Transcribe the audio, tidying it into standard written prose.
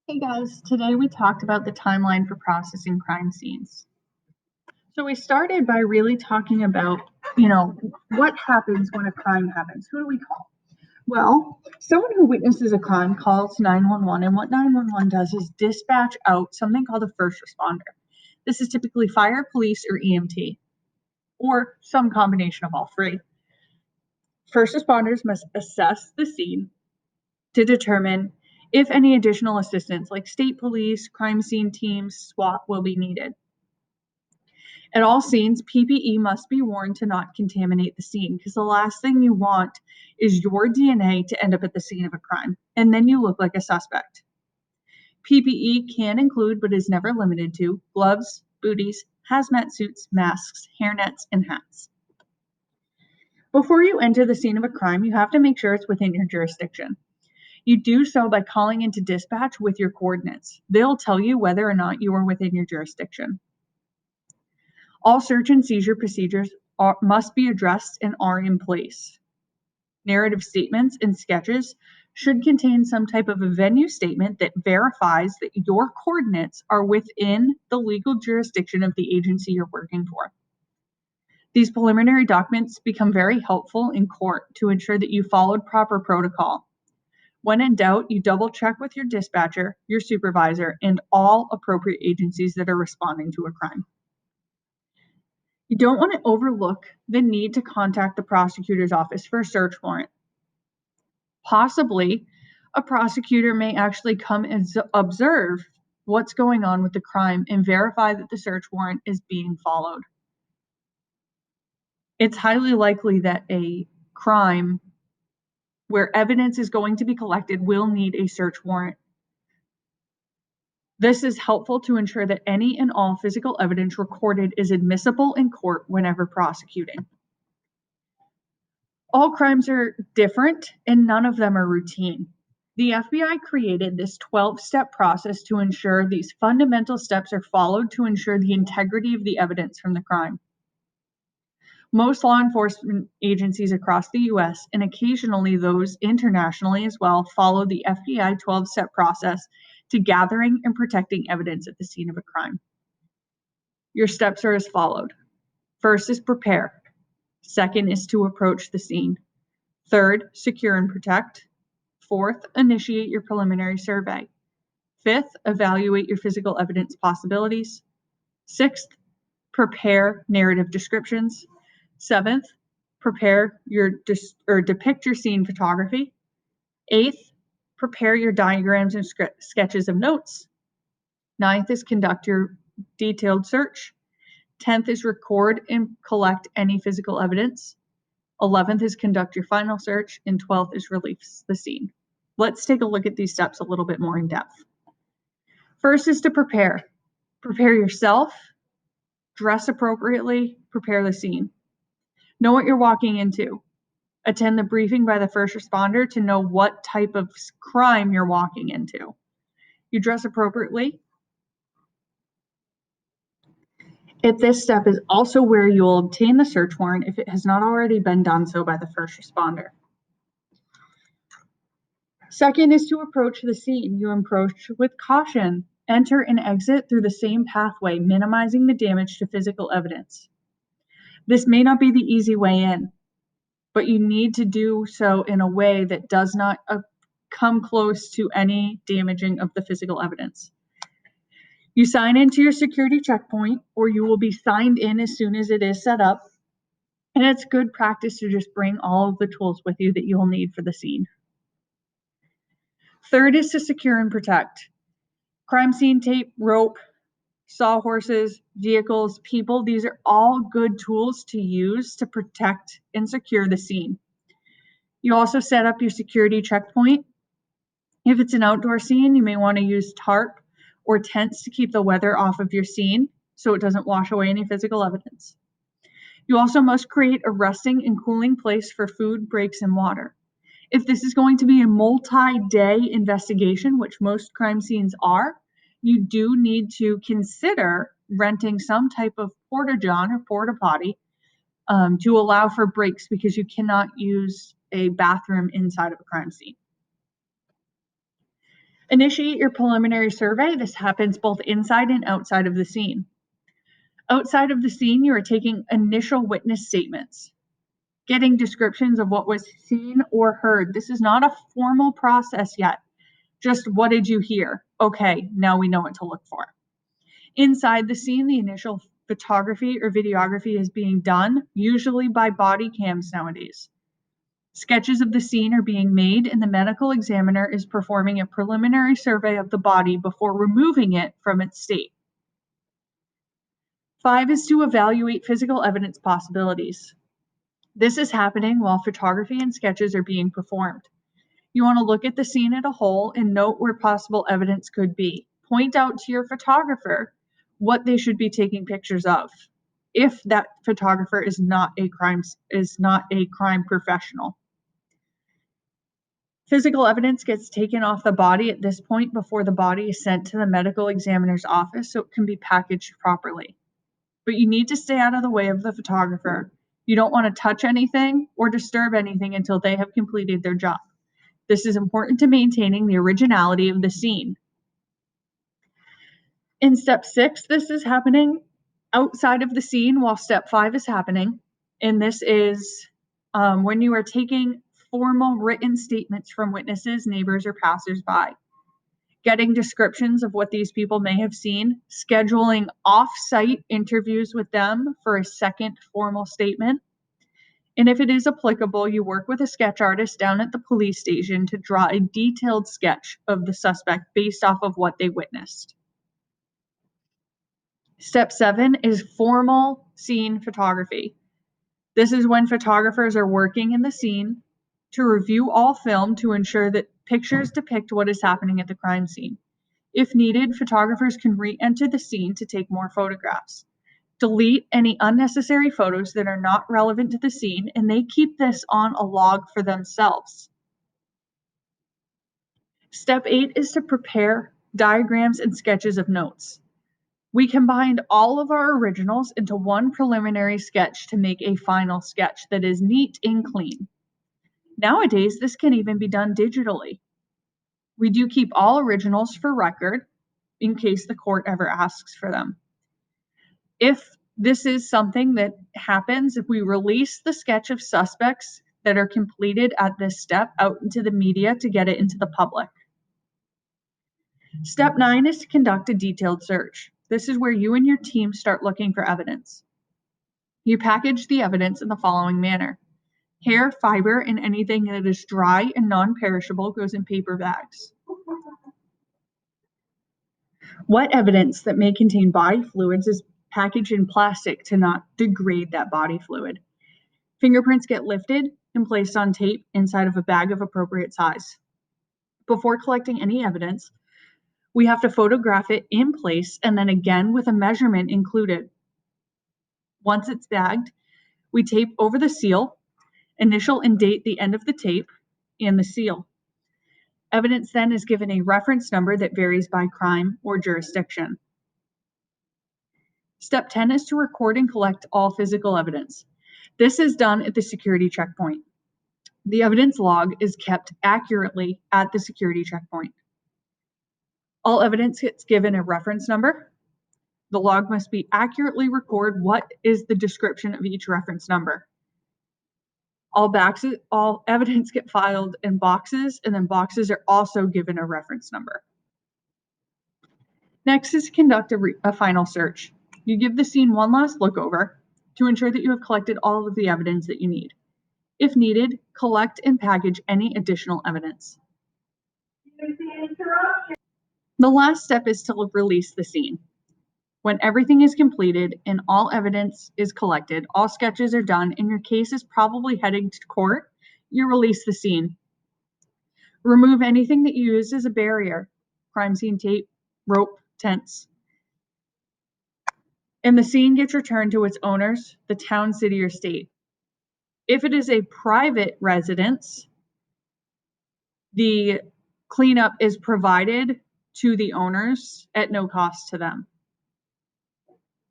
Hey guys, today we talked about the timeline for processing crime scenes. So we started by really talking about, what happens when a crime happens. Who do we call? Well, someone who witnesses a crime calls 911, and what 911 does is dispatch out something called a first responder. This is typically fire, police, or EMT, or some combination of all three. First responders must assess the scene to determine if any additional assistance, like state police, crime scene teams, SWAT, will be needed. At all scenes, PPE must be worn to not contaminate the scene because the last thing you want is your DNA to end up at the scene of a crime, and then you look like a suspect. PPE can include, but is never limited to, gloves, booties, hazmat suits, masks, hairnets, and hats. Before you enter the scene of a crime, you have to make sure it's within your jurisdiction. You do so by calling into dispatch with your coordinates. They'll tell you whether or not you are within your jurisdiction. All search and seizure procedures must be addressed and are in place. Narrative statements and sketches should contain some type of a venue statement that verifies that your coordinates are within the legal jurisdiction of the agency you're working for. These preliminary documents become very helpful in court to ensure that you followed proper protocol. When in doubt, you double check with your dispatcher, your supervisor, and all appropriate agencies that are responding to a crime. You don't want to overlook the need to contact the prosecutor's office for a search warrant. Possibly, a prosecutor may actually come and observe what's going on with the crime and verify that the search warrant is being followed. It's highly likely that a crime where evidence is going to be collected will need a search warrant. This is helpful to ensure that any and all physical evidence recorded is admissible in court whenever prosecuting. All crimes are different and none of them are routine. The FBI created this 12-step process to ensure these fundamental steps are followed to ensure the integrity of the evidence from the crime. Most law enforcement agencies across the US, and occasionally those internationally as well, follow the FBI 12-step process to gathering and protecting evidence at the scene of a crime. Your steps are as followed. First is prepare. Second is to approach the scene. Third, secure and protect. Fourth, initiate your preliminary survey. Fifth, evaluate your physical evidence possibilities. Sixth, prepare narrative descriptions. Seventh, prepare depict your scene photography. Eighth, prepare your diagrams and sketches of notes. Ninth is conduct your detailed search. 10th is record and collect any physical evidence. 11th is conduct your final search, and 12th is release the scene. Let's take a look at these steps a little bit more in depth. First is to prepare. Prepare yourself, dress appropriately, prepare the scene. Know what you're walking into. Attend the briefing by the first responder to know what type of crime you're walking into. You dress appropriately. At this step is also where you will obtain the search warrant if it has not already been done so by the first responder. Second is to approach the scene. You approach with caution. Enter and exit through the same pathway, minimizing the damage to physical evidence. This may not be the easy way in, but you need to do so in a way that does not come close to any damaging of the physical evidence. You sign into your security checkpoint, or you will be signed in as soon as it is set up. And it's good practice to just bring all of the tools with you that you'll need for the scene. Third is to secure and protect. Crime scene tape, rope, sawhorses, vehicles, people, these are all good tools to use to protect and secure the scene. You also set up your security checkpoint. If it's an outdoor scene, you may want to use tarp or tents to keep the weather off of your scene so it doesn't wash away any physical evidence. You also must create a resting and cooling place for food, breaks, and water. If this is going to be a multi-day investigation, which most crime scenes are, you do need to consider renting some type of porta-john or porta-potty to allow for breaks because you cannot use a bathroom inside of a crime scene. Initiate your preliminary survey. This happens both inside and outside of the scene. Outside of the scene, you are taking initial witness statements, getting descriptions of what was seen or heard. This is not a formal process yet. Just what did you hear? Okay, now we know what to look for. Inside the scene, the initial photography or videography is being done, usually by body cams nowadays. Sketches of the scene are being made, and the medical examiner is performing a preliminary survey of the body before removing it from its state. 5 is to evaluate physical evidence possibilities. This is happening while photography and sketches are being performed. You want to look at the scene as a whole and note where possible evidence could be. Point out to your photographer what they should be taking pictures of, if that photographer is not a crime professional. Physical evidence gets taken off the body at this point before the body is sent to the medical examiner's office so it can be packaged properly. But you need to stay out of the way of the photographer. You don't want to touch anything or disturb anything until they have completed their job. This is important to maintaining the originality of the scene. In step 6, this is happening outside of the scene while step 5 is happening. And this is when you are taking formal written statements from witnesses, neighbors, or passersby, getting descriptions of what these people may have seen, scheduling off-site interviews with them for a second formal statement. And if it is applicable, you work with a sketch artist down at the police station to draw a detailed sketch of the suspect based off of what they witnessed. Step 7 is formal scene photography. This is when photographers are working in the scene to review all film to ensure that pictures depict what is happening at the crime scene. If needed, photographers can re-enter the scene to take more photographs. Delete any unnecessary photos that are not relevant to the scene, and they keep this on a log for themselves. Step 8 is to prepare diagrams and sketches of notes. We combined all of our originals into one preliminary sketch to make a final sketch that is neat and clean. Nowadays, this can even be done digitally. We do keep all originals for record in case the court ever asks for them. If this is something that happens, if we release the sketch of suspects that are completed at this step out into the media to get it into the public. Step 9 is to conduct a detailed search. This is where you and your team start looking for evidence. You package the evidence in the following manner. Hair, fiber, and anything that is dry and non-perishable goes in paper bags. Wet evidence that may contain body fluids is packaged in plastic to not degrade that body fluid. Fingerprints get lifted and placed on tape inside of a bag of appropriate size. Before collecting any evidence, we have to photograph it in place and then again with a measurement included. Once it's bagged, we tape over the seal, initial and date the end of the tape, and the seal. Evidence then is given a reference number that varies by crime or jurisdiction. Step 10 is to record and collect all physical evidence. This is done at the security checkpoint. The evidence log is kept accurately at the security checkpoint. All evidence gets given a reference number. The log must be accurately record what is the description of each reference number. All evidence get filed in boxes, and then boxes are also given a reference number. Next is to conduct a final search. You give the scene one last look over to ensure that you have collected all of the evidence that you need. If needed, collect and package any additional evidence. The last step is to release the scene. When everything is completed and all evidence is collected, all sketches are done, and your case is probably heading to court, you release the scene. Remove anything that you use as a barrier, crime scene tape, rope, tents. And the scene gets returned to its owners, the town, city, or state. If it is a private residence, the cleanup is provided to the owners at no cost to them.